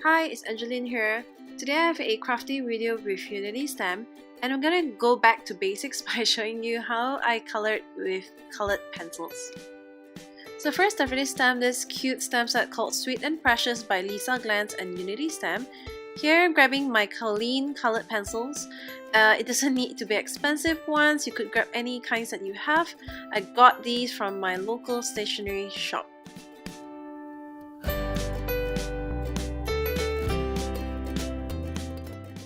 Hi, it's Angeline here. Today I have a crafty video with Unity stamp, and I'm gonna go back to basics by showing you how I colored with colored pencils. So first I've already stamped this cute stamp set called Sweet and Precious by Lisa Glantz and Unity Stamp. Here I'm grabbing my Colleen colored pencils. It doesn't need to be expensive ones, you could grab any kinds that you have. I got these from my local stationery shop.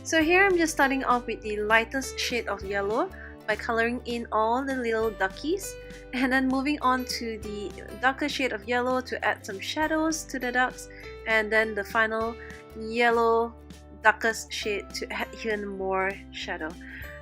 So here I'm just starting off with the lightest shade of yellow by coloring in all the little duckies, and then moving on to the darker shade of yellow to add some shadows to the ducks, and then the final yellow darkest shade to add even more shadow.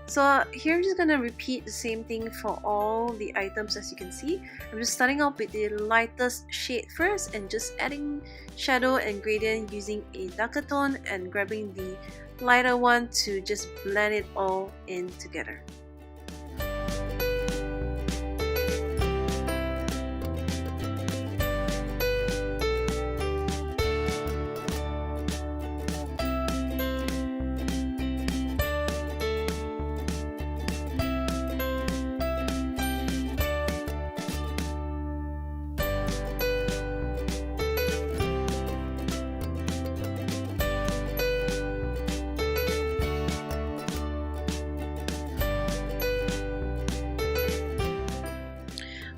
So here I'm just gonna repeat the same thing for all the items. As you can see, I'm just starting off with the lightest shade first and just adding shadow and gradient using a darker tone and grabbing the lighter one to just blend it all in together.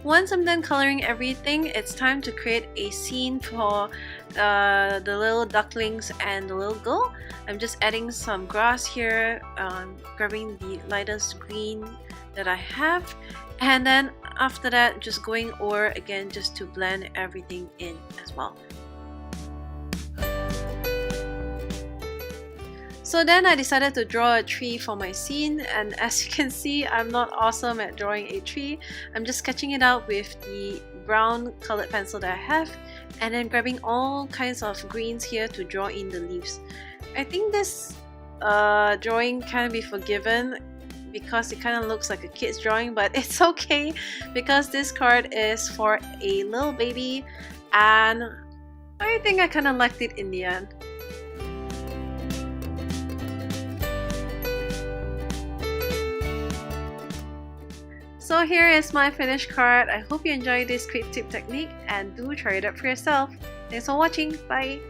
Once I'm done coloring everything, it's time to create a scene for the little ducklings and the little girl. I'm just adding some grass here, grabbing the lightest green that I have, and then after that just going over again just to blend everything in as well. So then I decided to draw a tree for my scene, and as you can see, I'm not awesome at drawing a tree. I'm just sketching it out with the brown colored pencil that I have, and then grabbing all kinds of greens here to draw in the leaves. I think this drawing can be forgiven because it kind of looks like a kid's drawing, but it's okay because this card is for a little baby, and I think I kind of liked it in the end. So here is my finished card. I hope you enjoyed this quick tip technique and do try it out for yourself. Thanks for watching. Bye!